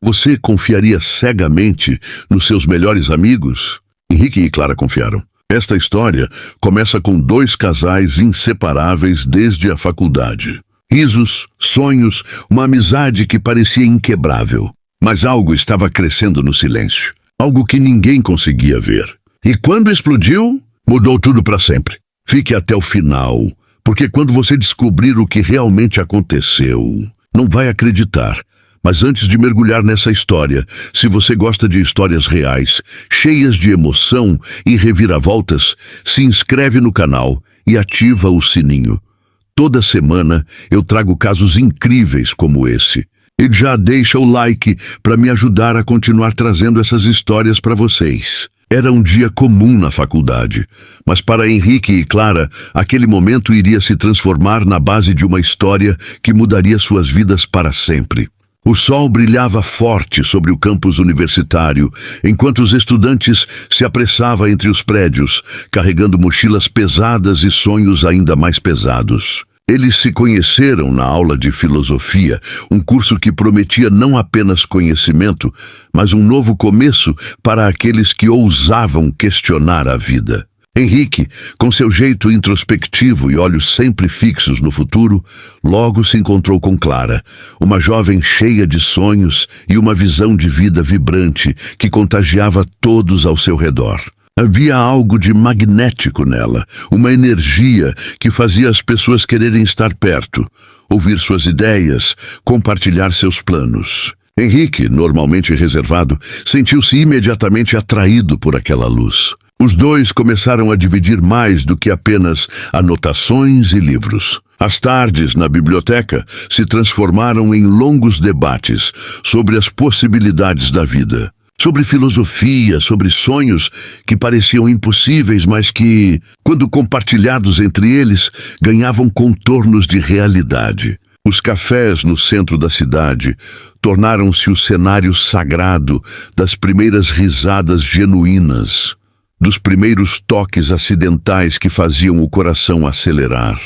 Você confiaria cegamente nos seus melhores amigos? Henrique e Clara confiaram. Esta história começa com dois casais inseparáveis desde a faculdade. Risos, sonhos, uma amizade que parecia inquebrável. Mas algo estava crescendo no silêncio. Algo que ninguém conseguia ver. E quando explodiu, mudou tudo para sempre. Fique até o final, porque quando você descobrir o que realmente aconteceu, não vai acreditar. Mas antes de mergulhar nessa história, se você gosta de histórias reais, cheias de emoção e reviravoltas, se inscreve no canal e ativa o sininho. Toda semana eu trago casos incríveis como esse. E já deixa o like para me ajudar a continuar trazendo essas histórias para vocês. Era um dia comum na faculdade, mas para Henrique e Clara, aquele momento iria se transformar na base de uma história que mudaria suas vidas para sempre. O sol brilhava forte sobre o campus universitário, enquanto os estudantes se apressavam entre os prédios, carregando mochilas pesadas e sonhos ainda mais pesados. Eles se conheceram na aula de filosofia, um curso que prometia não apenas conhecimento, mas um novo começo para aqueles que ousavam questionar a vida. Henrique, com seu jeito introspectivo e olhos sempre fixos no futuro, logo se encontrou com Clara, uma jovem cheia de sonhos e uma visão de vida vibrante que contagiava todos ao seu redor. Havia algo de magnético nela, uma energia que fazia as pessoas quererem estar perto, ouvir suas ideias, compartilhar seus planos. Henrique, normalmente reservado, sentiu-se imediatamente atraído por aquela luz. Os dois começaram a dividir mais do que apenas anotações e livros. As tardes na biblioteca se transformaram em longos debates sobre as possibilidades da vida. Sobre filosofia, sobre sonhos que pareciam impossíveis, mas que, quando compartilhados entre eles, ganhavam contornos de realidade. Os cafés no centro da cidade tornaram-se o cenário sagrado das primeiras risadas genuínas, dos primeiros toques acidentais que faziam o coração acelerar,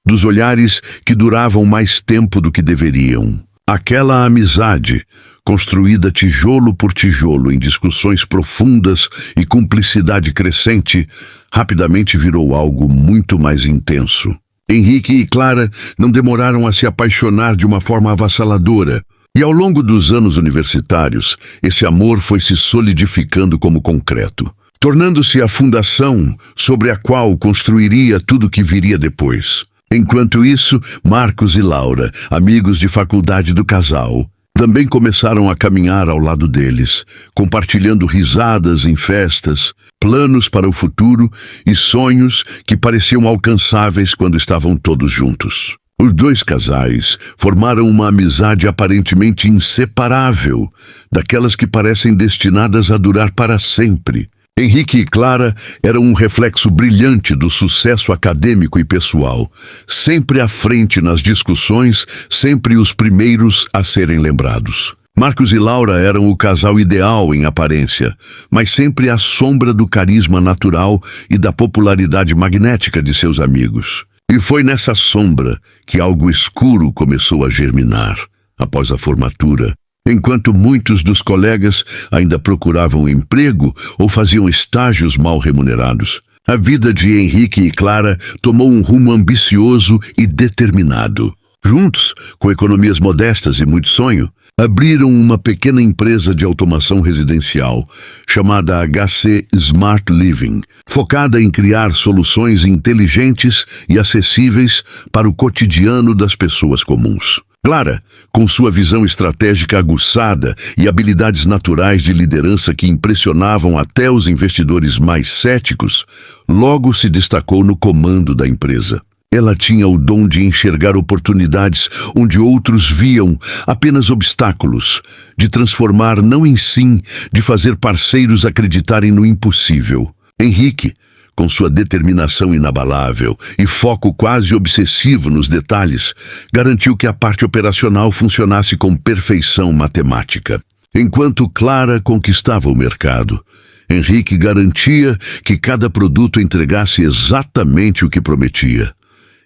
dos olhares que duravam mais tempo do que deveriam. Aquela amizade, construída tijolo por tijolo em discussões profundas e cumplicidade crescente, rapidamente virou algo muito mais intenso. Henrique e Clara não demoraram a se apaixonar de uma forma avassaladora, e ao longo dos anos universitários, esse amor foi se solidificando como concreto, tornando-se a fundação sobre a qual construiria tudo o que viria depois. Enquanto isso, Marcos e Laura, amigos de faculdade do casal, também começaram a caminhar ao lado deles, compartilhando risadas em festas, planos para o futuro e sonhos que pareciam alcançáveis quando estavam todos juntos. Os dois casais formaram uma amizade aparentemente inseparável, daquelas que parecem destinadas a durar para sempre. Henrique e Clara eram um reflexo brilhante do sucesso acadêmico e pessoal, sempre à frente nas discussões, sempre os primeiros a serem lembrados. Marcos e Laura eram o casal ideal em aparência, mas sempre à sombra do carisma natural e da popularidade magnética de seus amigos. E foi nessa sombra que algo escuro começou a germinar. Após a formatura, enquanto muitos dos colegas ainda procuravam emprego ou faziam estágios mal remunerados, a vida de Henrique e Clara tomou um rumo ambicioso e determinado. Juntos, com economias modestas e muito sonho, abriram uma pequena empresa de automação residencial, chamada HC Smart Living, focada em criar soluções inteligentes e acessíveis para o cotidiano das pessoas comuns. Clara, com sua visão estratégica aguçada e habilidades naturais de liderança que impressionavam até os investidores mais céticos, logo se destacou no comando da empresa. Ela tinha o dom de enxergar oportunidades onde outros viam apenas obstáculos, de transformar não em sim, de fazer parceiros acreditarem no impossível. Henrique, com sua determinação inabalável e foco quase obsessivo nos detalhes, garantiu que a parte operacional funcionasse com perfeição matemática. Enquanto Clara conquistava o mercado, Henrique garantia que cada produto entregasse exatamente o que prometia.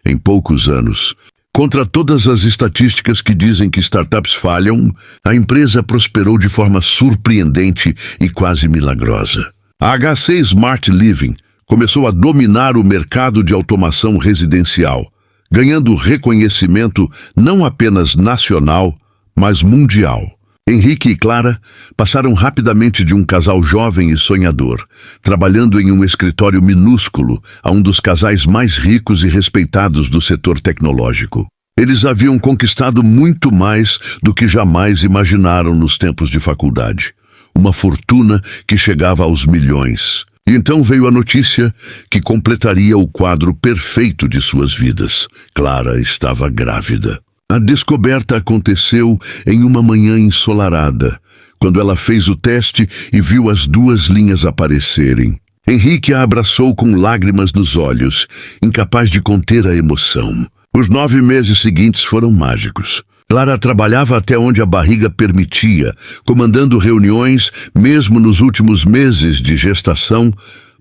Em poucos anos, Contra todas as estatísticas que dizem que startups falham, a empresa prosperou de forma surpreendente e quase milagrosa. A HC Smart Living começou a dominar o mercado de automação residencial, ganhando reconhecimento não apenas nacional, mas mundial. Henrique e Clara passaram rapidamente de um casal jovem e sonhador, trabalhando em um escritório minúsculo, a um dos casais mais ricos e respeitados do setor tecnológico. Eles haviam conquistado muito mais do que jamais imaginaram nos tempos de faculdade. Uma fortuna que chegava aos milhões. E então veio a notícia que completaria o quadro perfeito de suas vidas. Clara estava grávida. A descoberta aconteceu em uma manhã ensolarada, quando ela fez o teste e viu as 2 linhas aparecerem. Henrique a abraçou com lágrimas nos olhos, incapaz de conter a emoção. Os 9 meses seguintes foram mágicos. Clara trabalhava até onde a barriga permitia, comandando reuniões, mesmo nos últimos meses de gestação,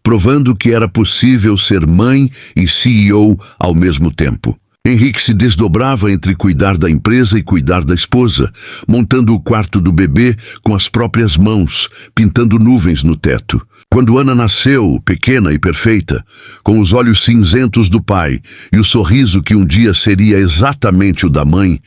provando que era possível ser mãe e CEO ao mesmo tempo. Henrique se desdobrava entre cuidar da empresa e cuidar da esposa, montando o quarto do bebê com as próprias mãos, pintando nuvens no teto. Quando Ana nasceu, pequena e perfeita, com os olhos cinzentos do pai e o sorriso que um dia seria exatamente o da mãe,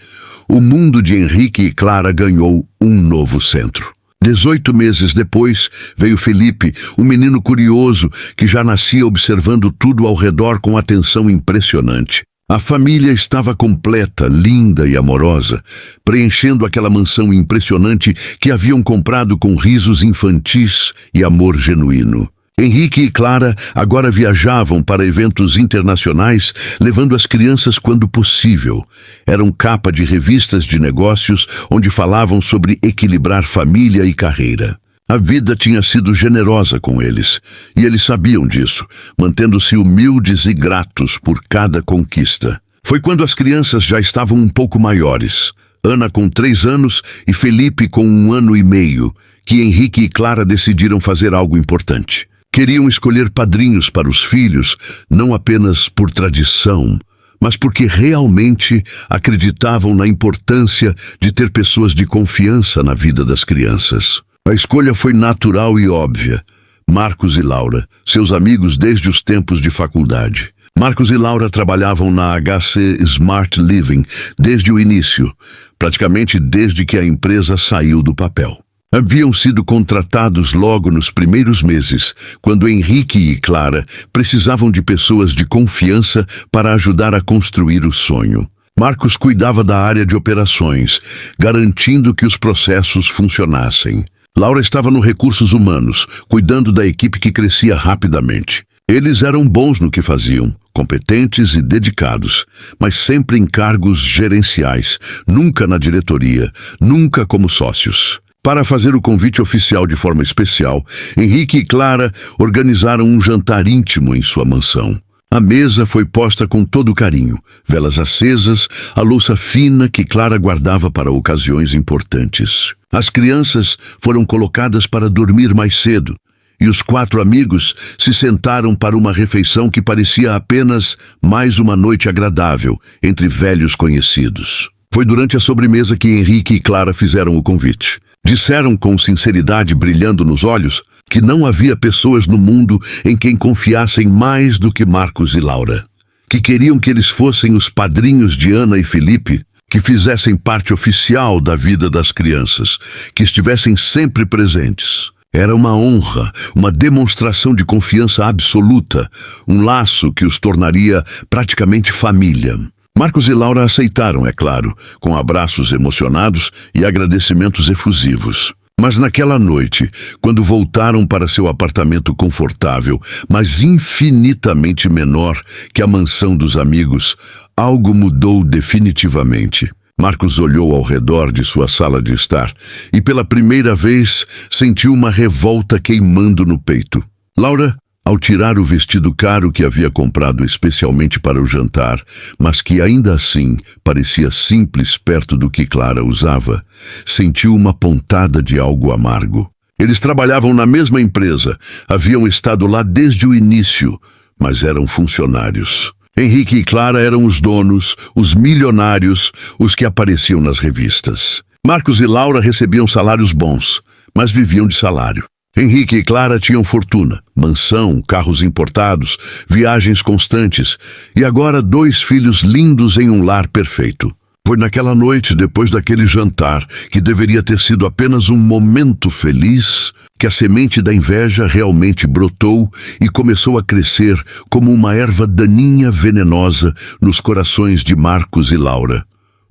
o mundo de Henrique e Clara ganhou um novo centro. 18 meses depois, veio Felipe, um menino curioso que já nascia observando tudo ao redor com atenção impressionante. A família estava completa, linda e amorosa, preenchendo aquela mansão impressionante que haviam comprado com risos infantis e amor genuíno. Henrique e Clara agora viajavam para eventos internacionais, levando as crianças quando possível. Eram capa de revistas de negócios onde falavam sobre equilibrar família e carreira. A vida tinha sido generosa com eles, e eles sabiam disso, mantendo-se humildes e gratos por cada conquista. Foi quando as crianças já estavam um pouco maiores, Ana com 3 anos e Felipe com 1 ano e meio, que Henrique e Clara decidiram fazer algo importante. Queriam escolher padrinhos para os filhos, não apenas por tradição, mas porque realmente acreditavam na importância de ter pessoas de confiança na vida das crianças. A escolha foi natural e óbvia. Marcos e Laura, seus amigos desde os tempos de faculdade. Marcos e Laura trabalhavam na HC Smart Living desde o início, praticamente desde que a empresa saiu do papel. Haviam sido contratados logo nos primeiros meses, quando Henrique e Clara precisavam de pessoas de confiança para ajudar a construir o sonho. Marcos cuidava da área de operações, garantindo que os processos funcionassem. Laura estava no Recursos Humanos, cuidando da equipe que crescia rapidamente. Eles eram bons no que faziam, competentes e dedicados, mas sempre em cargos gerenciais, nunca na diretoria, nunca como sócios. Para fazer o convite oficial de forma especial, Henrique e Clara organizaram um jantar íntimo em sua mansão. A mesa foi posta com todo carinho, velas acesas, a louça fina que Clara guardava para ocasiões importantes. As crianças foram colocadas para dormir mais cedo, e os 4 amigos se sentaram para uma refeição que parecia apenas mais uma noite agradável entre velhos conhecidos. Foi durante a sobremesa que Henrique e Clara fizeram o convite. Disseram com sinceridade brilhando nos olhos que não havia pessoas no mundo em quem confiassem mais do que Marcos e Laura. Que queriam que eles fossem os padrinhos de Ana e Felipe, que fizessem parte oficial da vida das crianças, que estivessem sempre presentes. Era uma honra, uma demonstração de confiança absoluta, um laço que os tornaria praticamente família. Marcos e Laura aceitaram, é claro, com abraços emocionados e agradecimentos efusivos. Mas naquela noite, quando voltaram para seu apartamento confortável, mas infinitamente menor que a mansão dos amigos, algo mudou definitivamente. Marcos olhou ao redor de sua sala de estar e pela primeira vez sentiu uma revolta queimando no peito. Laura, ao tirar o vestido caro que havia comprado especialmente para o jantar, mas que ainda assim parecia simples perto do que Clara usava, sentiu uma pontada de algo amargo. Eles trabalhavam na mesma empresa, haviam estado lá desde o início, mas eram funcionários. Henrique e Clara eram os donos, os milionários, os que apareciam nas revistas. Marcos e Laura recebiam salários bons, mas viviam de salário. Henrique e Clara tinham fortuna, mansão, carros importados, viagens constantes e agora 2 filhos lindos em um lar perfeito. Foi naquela noite, depois daquele jantar, que deveria ter sido apenas um momento feliz, que a semente da inveja realmente brotou e começou a crescer como uma erva daninha venenosa nos corações de Marcos e Laura.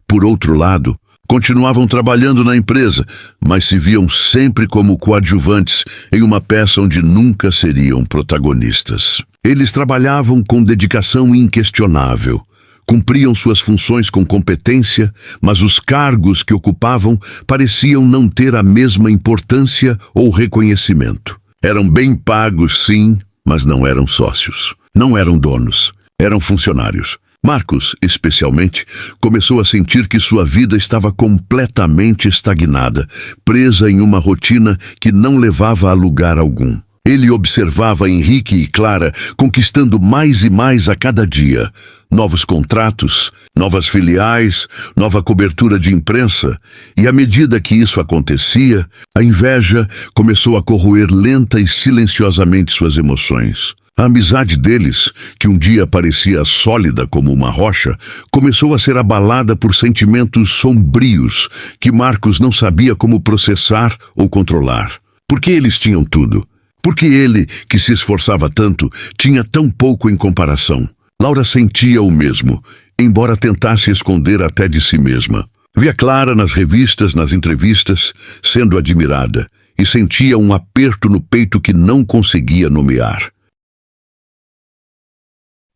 Por outro lado, continuavam trabalhando na empresa, mas se viam sempre como coadjuvantes em uma peça onde nunca seriam protagonistas. Eles trabalhavam com dedicação inquestionável, cumpriam suas funções com competência, mas os cargos que ocupavam pareciam não ter a mesma importância ou reconhecimento. Eram bem pagos, sim, mas não eram sócios. Não eram donos, eram funcionários. Marcos, especialmente, começou a sentir que sua vida estava completamente estagnada, presa em uma rotina que não levava a lugar algum. Ele observava Henrique e Clara conquistando mais e mais a cada dia. Novos contratos, novas filiais, nova cobertura de imprensa. E à medida que isso acontecia, a inveja começou a corroer lenta e silenciosamente suas emoções. A amizade deles, que um dia parecia sólida como uma rocha, começou a ser abalada por sentimentos sombrios que Marcos não sabia como processar ou controlar. Porque eles tinham tudo. Porque ele, que se esforçava tanto, tinha tão pouco em comparação. Laura sentia o mesmo, embora tentasse esconder até de si mesma. Via Clara nas revistas, nas entrevistas, sendo admirada, e sentia um aperto no peito que não conseguia nomear.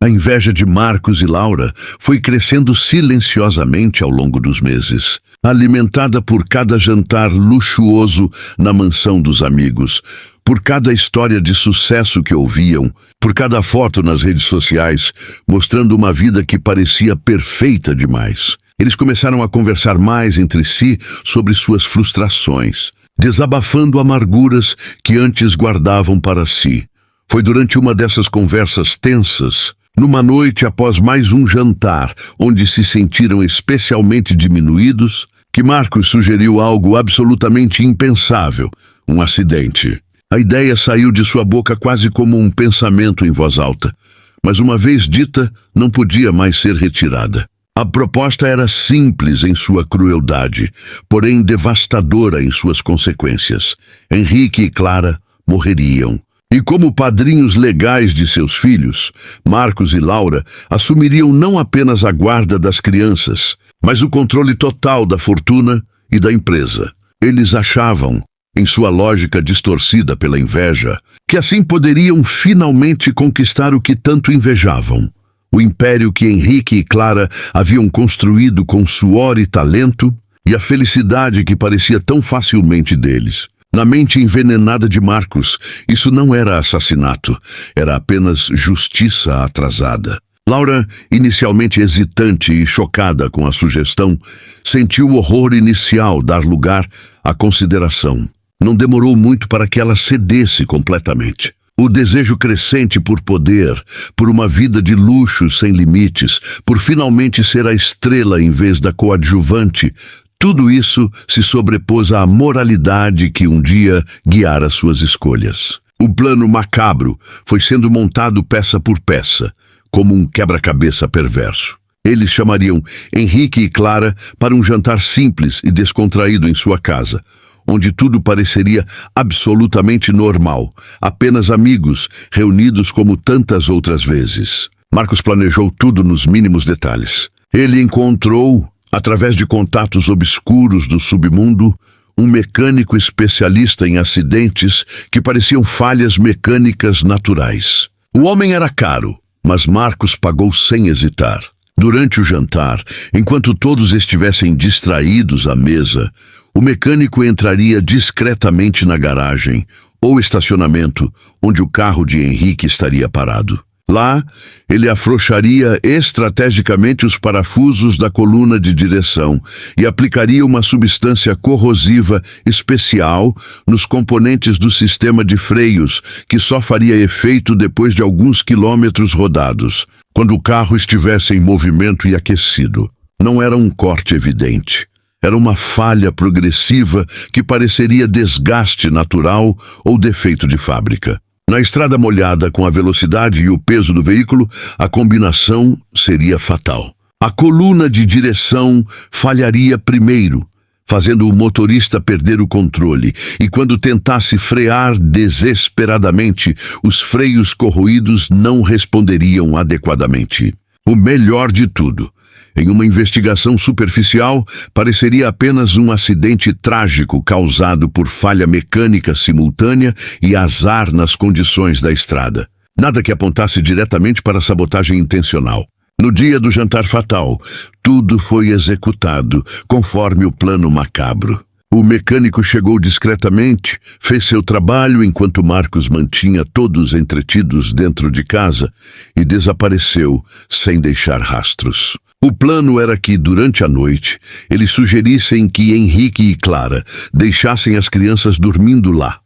A inveja de Marcos e Laura foi crescendo silenciosamente ao longo dos meses, alimentada por cada jantar luxuoso na mansão dos amigos, por cada história de sucesso que ouviam, por cada foto nas redes sociais, mostrando uma vida que parecia perfeita demais. Eles começaram a conversar mais entre si sobre suas frustrações, desabafando amarguras que antes guardavam para si. Foi durante uma dessas conversas tensas, numa noite após mais um jantar, onde se sentiram especialmente diminuídos, que Marcos sugeriu algo absolutamente impensável, um acidente. A ideia saiu de sua boca quase como um pensamento em voz alta, mas uma vez dita, não podia mais ser retirada. A proposta era simples em sua crueldade, porém devastadora em suas consequências. Henrique e Clara morreriam. E como padrinhos legais de seus filhos, Marcos e Laura assumiriam não apenas a guarda das crianças, mas o controle total da fortuna e da empresa. Eles achavam, em sua lógica distorcida pela inveja, que assim poderiam finalmente conquistar o que tanto invejavam. O império que Henrique e Clara haviam construído com suor e talento, e a felicidade que parecia tão facilmente deles. Na mente envenenada de Marcos, isso não era assassinato, era apenas justiça atrasada. Laura, inicialmente hesitante e chocada com a sugestão, sentiu o horror inicial dar lugar à consideração. Não demorou muito para que ela cedesse completamente. O desejo crescente por poder, por uma vida de luxo sem limites, por finalmente ser a estrela em vez da coadjuvante, tudo isso se sobrepôs à moralidade que um dia guiara suas escolhas. O plano macabro foi sendo montado peça por peça, como um quebra-cabeça perverso. Eles chamariam Henrique e Clara para um jantar simples e descontraído em sua casa, onde tudo pareceria absolutamente normal, apenas amigos, reunidos como tantas outras vezes. Marcos planejou tudo nos mínimos detalhes. Ele encontrou, através de contatos obscuros do submundo, um mecânico especialista em acidentes que pareciam falhas mecânicas naturais. O homem era caro, mas Marcos pagou sem hesitar. Durante o jantar, enquanto todos estivessem distraídos à mesa, o mecânico entraria discretamente na garagem ou estacionamento onde o carro de Henrique estaria parado. Lá, ele afrouxaria estrategicamente os parafusos da coluna de direção e aplicaria uma substância corrosiva especial nos componentes do sistema de freios, que só faria efeito depois de alguns quilômetros rodados. quando o carro estivesse em movimento e aquecido. Não era um corte evidente. Era uma falha progressiva que pareceria desgaste natural ou defeito de fábrica. Na estrada molhada, com a velocidade e o peso do veículo, a combinação seria fatal. A coluna de direção falharia primeiro, fazendo o motorista perder o controle, e quando tentasse frear desesperadamente, os freios corroídos não responderiam adequadamente. O melhor de tudo, em uma investigação superficial, pareceria apenas um acidente trágico causado por falha mecânica simultânea e azar nas condições da estrada. Nada que apontasse diretamente para sabotagem intencional. No dia do jantar fatal, tudo foi executado conforme o plano macabro. O mecânico chegou discretamente, fez seu trabalho enquanto Marcos mantinha todos entretidos dentro de casa e desapareceu sem deixar rastros. O plano era que, durante a noite, eles sugerissem que Henrique e Clara deixassem as crianças dormindo lá.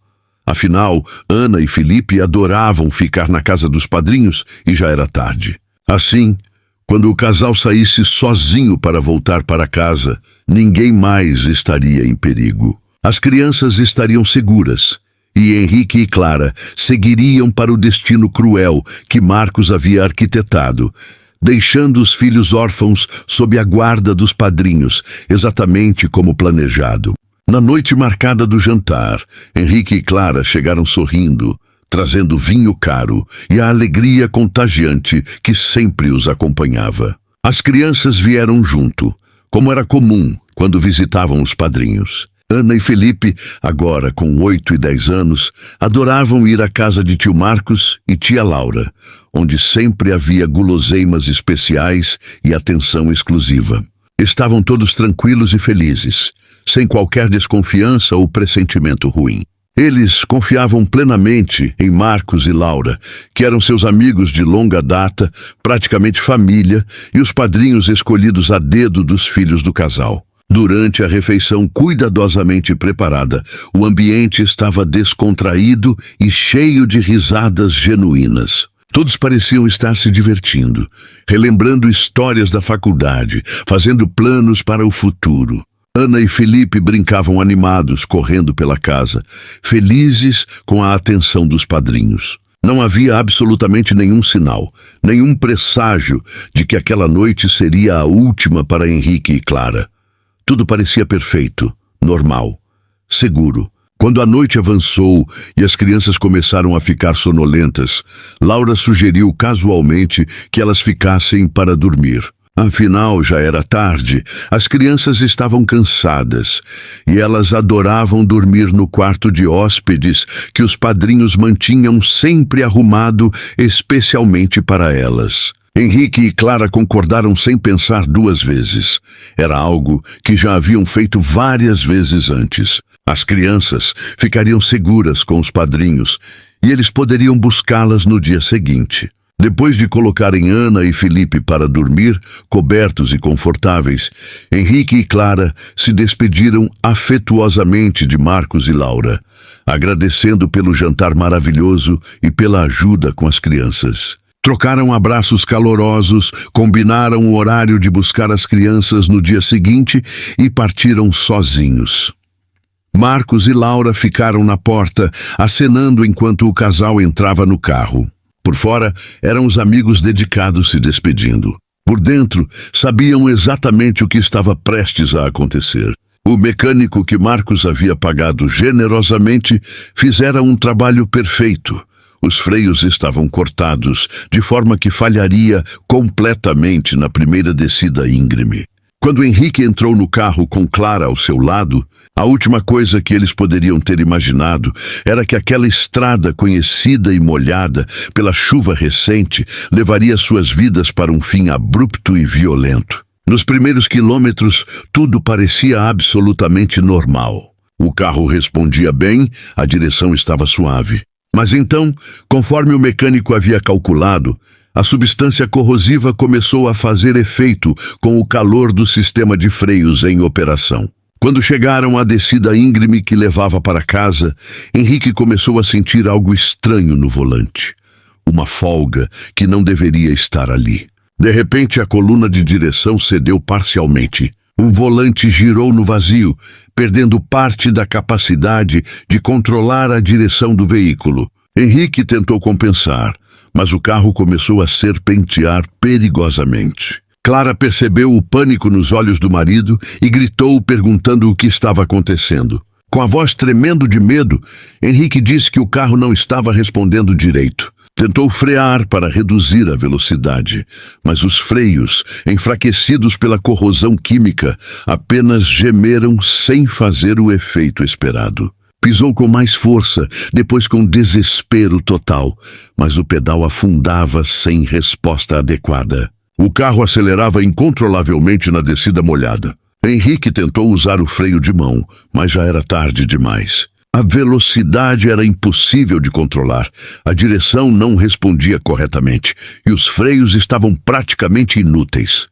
Afinal, Ana e Felipe adoravam ficar na casa dos padrinhos e já era tarde. Assim, quando o casal saísse sozinho para voltar para casa, ninguém mais estaria em perigo. As crianças estariam seguras e Henrique e Clara seguiriam para o destino cruel que Marcos havia arquitetado, deixando os filhos órfãos sob a guarda dos padrinhos, exatamente como planejado. Na noite marcada do jantar, Henrique e Clara chegaram sorrindo, trazendo vinho caro e a alegria contagiante que sempre os acompanhava. As crianças vieram junto, como era comum quando visitavam os padrinhos. Ana e Felipe, agora com 8 e 10 anos, adoravam ir à casa de tio Marcos e tia Laura, onde sempre havia guloseimas especiais e atenção exclusiva. Estavam todos tranquilos e felizes, sem qualquer desconfiança ou pressentimento ruim. Eles confiavam plenamente em Marcos e Laura, que eram seus amigos de longa data, praticamente família, e os padrinhos escolhidos a dedo dos filhos do casal. Durante a refeição cuidadosamente preparada, o ambiente estava descontraído e cheio de risadas genuínas. Todos pareciam estar se divertindo, relembrando histórias da faculdade, fazendo planos para o futuro. Ana e Felipe brincavam animados, correndo pela casa, felizes com a atenção dos padrinhos. Não havia absolutamente nenhum sinal, nenhum presságio de que aquela noite seria a última para Henrique e Clara. Tudo parecia perfeito, normal, seguro. Quando a noite avançou e as crianças começaram a ficar sonolentas, Laura sugeriu casualmente que elas ficassem para dormir. Afinal, já era tarde, as crianças estavam cansadas e elas adoravam dormir no quarto de hóspedes que os padrinhos mantinham sempre arrumado especialmente para elas. Henrique e Clara concordaram sem pensar 2 vezes. Era algo que já haviam feito várias vezes antes. As crianças ficariam seguras com os padrinhos e eles poderiam buscá-las no dia seguinte. Depois de colocarem Ana e Felipe para dormir, cobertos e confortáveis, Henrique e Clara se despediram afetuosamente de Marcos e Laura, agradecendo pelo jantar maravilhoso e pela ajuda com as crianças. Trocaram abraços calorosos, combinaram o horário de buscar as crianças no dia seguinte e partiram sozinhos. Marcos e Laura ficaram na porta, acenando enquanto o casal entrava no carro. Por fora, eram os amigos dedicados se despedindo. Por dentro, sabiam exatamente o que estava prestes a acontecer. O mecânico que Marcos havia pagado generosamente fizera um trabalho perfeito. Os freios estavam cortados, de forma que falharia completamente na primeira descida íngreme. Quando Henrique entrou no carro com Clara ao seu lado, a última coisa que eles poderiam ter imaginado era que aquela estrada conhecida e molhada pela chuva recente levaria suas vidas para um fim abrupto e violento. Nos primeiros quilômetros, tudo parecia absolutamente normal. O carro respondia bem, a direção estava suave. Mas então, conforme o mecânico havia calculado, a substância corrosiva começou a fazer efeito com o calor do sistema de freios em operação. Quando chegaram à descida íngreme que levava para casa, Henrique começou a sentir algo estranho no volante. uma folga que não deveria estar ali. De repente, a coluna de direção cedeu parcialmente. O volante girou no vazio, perdendo parte da capacidade de controlar a direção do veículo. Henrique tentou compensar, mas o carro começou a serpentear perigosamente. Clara percebeu o pânico nos olhos do marido e gritou perguntando o que estava acontecendo. Com a voz tremendo de medo, Henrique disse que o carro não estava respondendo direito. Tentou frear para reduzir a velocidade, mas os freios, enfraquecidos pela corrosão química, apenas gemeram sem fazer o efeito esperado. Pisou com mais força, depois com desespero total, mas o pedal afundava sem resposta adequada. O carro acelerava incontrolavelmente na descida molhada. Henrique tentou usar o freio de mão, mas já era tarde demais. A velocidade era impossível de controlar, a direção não respondia corretamente e os freios estavam praticamente inúteis.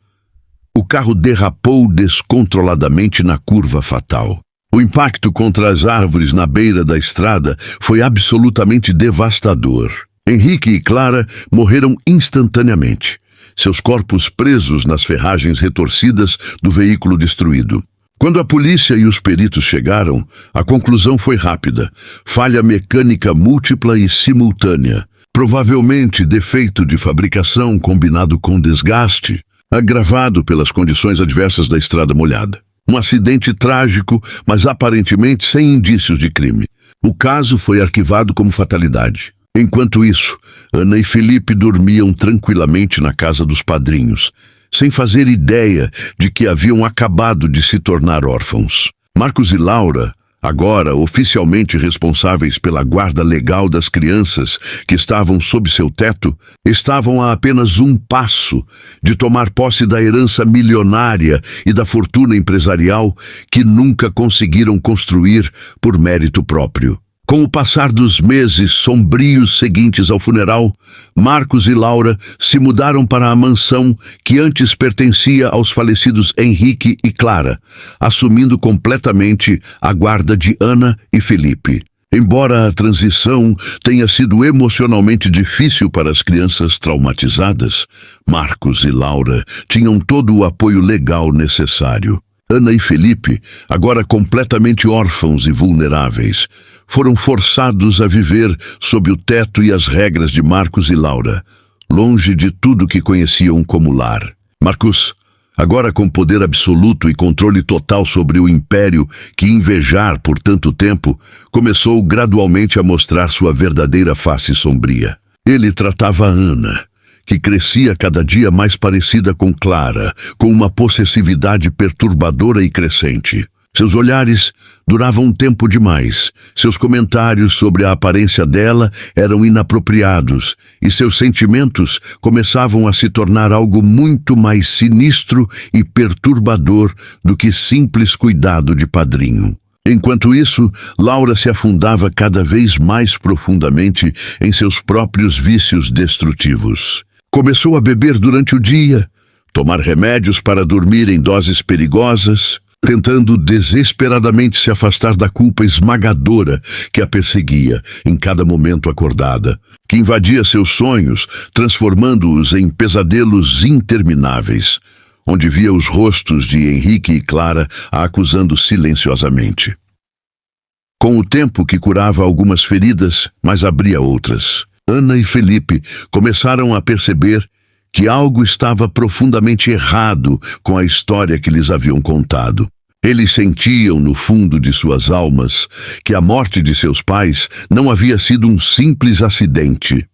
O carro derrapou descontroladamente na curva fatal. O impacto contra as árvores na beira da estrada foi absolutamente devastador. Henrique e Clara morreram instantaneamente, seus corpos presos nas ferragens retorcidas do veículo destruído. Quando a polícia e os peritos chegaram, a conclusão foi rápida: falha mecânica múltipla e simultânea, provavelmente defeito de fabricação combinado com desgaste, agravado pelas condições adversas da estrada molhada. Um acidente trágico, mas aparentemente sem indícios de crime. O caso foi arquivado como fatalidade. Enquanto isso, Ana e Felipe dormiam tranquilamente na casa dos padrinhos, sem fazer ideia de que haviam acabado de se tornar órfãos. Marcos e Laura, agora oficialmente responsáveis pela guarda legal das crianças que estavam sob seu teto, estavam a apenas um passo de tomar posse da herança milionária e da fortuna empresarial que nunca conseguiram construir por mérito próprio. Com o passar dos meses sombrios seguintes ao funeral, Marcos e Laura se mudaram para a mansão que antes pertencia aos falecidos Henrique e Clara, assumindo completamente a guarda de Ana e Felipe. Embora a transição tenha sido emocionalmente difícil para as crianças traumatizadas, Marcos e Laura tinham todo o apoio legal necessário. Ana e Felipe, agora completamente órfãos e vulneráveis, foram forçados a viver sob o teto e as regras de Marcos e Laura, longe de tudo que conheciam como lar. Marcos, agora com poder absoluto e controle total sobre o império que invejar por tanto tempo, começou gradualmente a mostrar sua verdadeira face sombria. Ele tratava Ana, que crescia cada dia mais parecida com Clara, com uma possessividade perturbadora e crescente. Seus olhares duravam tempo demais, seus comentários sobre a aparência dela eram inapropriados e seus sentimentos começavam a se tornar algo muito mais sinistro e perturbador do que simples cuidado de padrinho. Enquanto isso, Laura se afundava cada vez mais profundamente em seus próprios vícios destrutivos. Começou a beber durante o dia, tomar remédios para dormir em doses perigosas, tentando desesperadamente se afastar da culpa esmagadora que a perseguia em cada momento acordada, que invadia seus sonhos, transformando-os em pesadelos intermináveis, onde via os rostos de Henrique e Clara a acusando silenciosamente. Com o tempo que curava algumas feridas, mas abria outras, Ana e Felipe começaram a perceber que algo estava profundamente errado com a história que lhes haviam contado. Eles sentiam no fundo de suas almas que a morte de seus pais não havia sido um simples acidente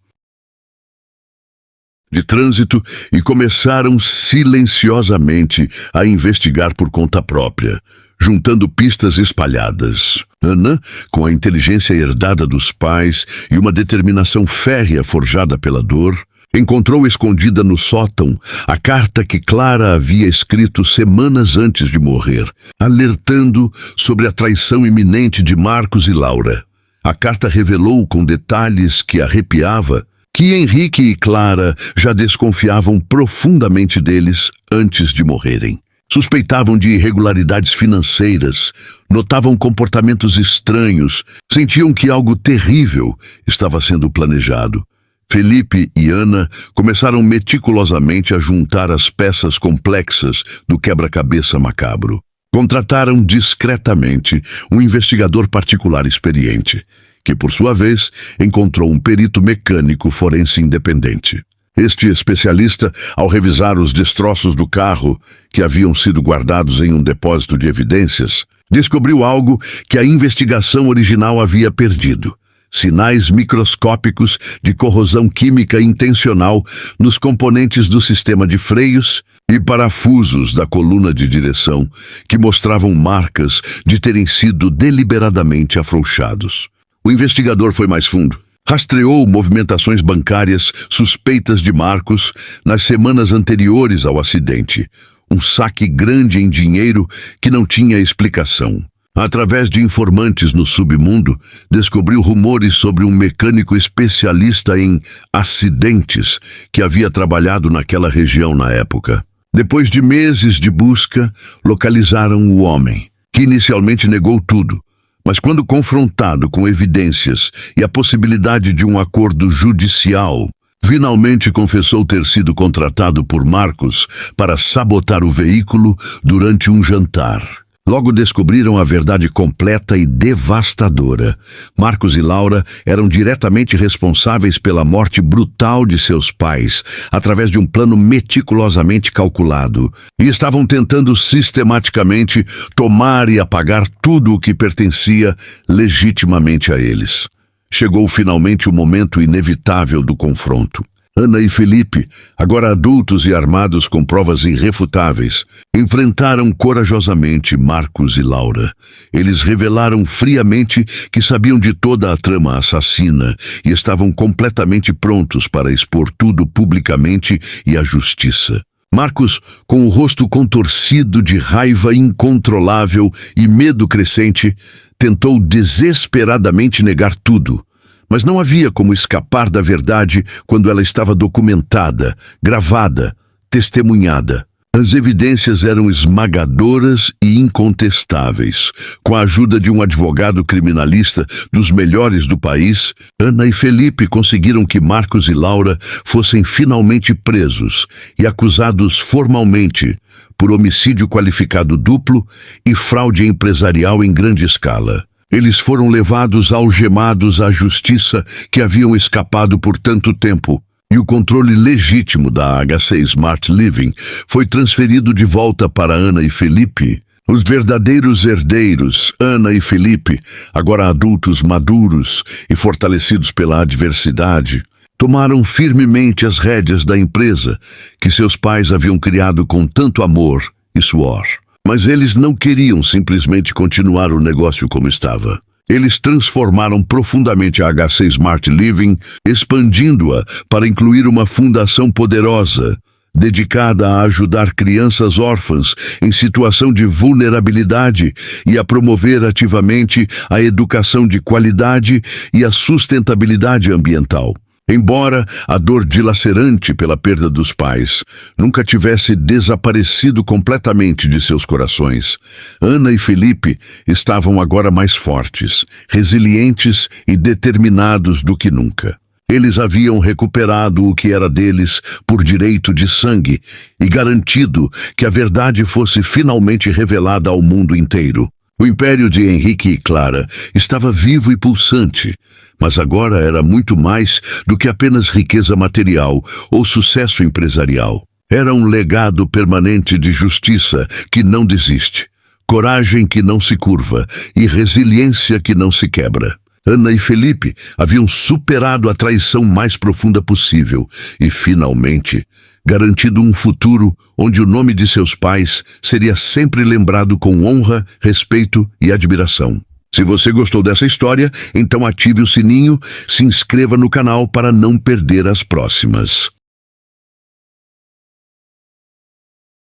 de trânsito e começaram silenciosamente a investigar por conta própria, juntando pistas espalhadas. Ana, com a inteligência herdada dos pais e uma determinação férrea forjada pela dor, encontrou escondida no sótão a carta que Clara havia escrito semanas antes de morrer, alertando sobre a traição iminente de Marcos e Laura. A carta revelou com detalhes que arrepiava que Henrique e Clara já desconfiavam profundamente deles antes de morrerem. Suspeitavam de irregularidades financeiras, notavam comportamentos estranhos, sentiam que algo terrível estava sendo planejado. Felipe e Ana começaram meticulosamente a juntar as peças complexas do quebra-cabeça macabro. Contrataram discretamente um investigador particular experiente, que, por sua vez, encontrou um perito mecânico forense independente. Este especialista, ao revisar os destroços do carro, que haviam sido guardados em um depósito de evidências, descobriu algo que a investigação original havia perdido: sinais microscópicos de corrosão química intencional nos componentes do sistema de freios e parafusos da coluna de direção, que mostravam marcas de terem sido deliberadamente afrouxados. O investigador foi mais fundo. Rastreou movimentações bancárias suspeitas de Marcos nas semanas anteriores ao acidente. Um saque grande em dinheiro que não tinha explicação. Através de informantes no submundo, descobriu rumores sobre um mecânico especialista em acidentes que havia trabalhado naquela região na época. Depois de meses de busca, localizaram o homem, que inicialmente negou tudo. Mas quando confrontado com evidências e a possibilidade de um acordo judicial, finalmente confessou ter sido contratado por Marcos para sabotar o veículo durante um jantar. Logo descobriram a verdade completa e devastadora. Marcos e Laura eram diretamente responsáveis pela morte brutal de seus pais, através de um plano meticulosamente calculado, e estavam tentando sistematicamente tomar e apagar tudo o que pertencia legitimamente a eles. Chegou finalmente o momento inevitável do confronto. Ana e Felipe, agora adultos e armados com provas irrefutáveis, enfrentaram corajosamente Marcos e Laura. Eles revelaram friamente que sabiam de toda a trama assassina e estavam completamente prontos para expor tudo publicamente e à justiça. Marcos, com o rosto contorcido de raiva incontrolável e medo crescente, tentou desesperadamente negar tudo. Mas não havia como escapar da verdade quando ela estava documentada, gravada, testemunhada. As evidências eram esmagadoras e incontestáveis. Com a ajuda de um advogado criminalista dos melhores do país, Ana e Felipe conseguiram que Marcos e Laura fossem finalmente presos e acusados formalmente por homicídio qualificado duplo e fraude empresarial em grande escala. Eles foram levados algemados à justiça que haviam escapado por tanto tempo, e o controle legítimo da HC Smart Living foi transferido de volta para Ana e Felipe. Os verdadeiros herdeiros, Ana e Felipe, agora adultos maduros e fortalecidos pela adversidade, tomaram firmemente as rédeas da empresa que seus pais haviam criado com tanto amor e suor. Mas eles não queriam simplesmente continuar o negócio como estava. Eles transformaram profundamente a HC Smart Living, expandindo-a para incluir uma fundação poderosa, dedicada a ajudar crianças órfãs em situação de vulnerabilidade e a promover ativamente a educação de qualidade e a sustentabilidade ambiental. Embora a dor dilacerante pela perda dos pais nunca tivesse desaparecido completamente de seus corações, Ana e Felipe estavam agora mais fortes, resilientes e determinados do que nunca. Eles haviam recuperado o que era deles por direito de sangue e garantido que a verdade fosse finalmente revelada ao mundo inteiro. O império de Henrique e Clara estava vivo e pulsante, mas agora era muito mais do que apenas riqueza material ou sucesso empresarial. Era um legado permanente de justiça que não desiste, coragem que não se curva e resiliência que não se quebra. Ana e Felipe haviam superado a traição mais profunda possível e, finalmente, garantido um futuro onde o nome de seus pais seria sempre lembrado com honra, respeito e admiração. Se você gostou dessa história, então ative o sininho, se inscreva no canal para não perder as próximas.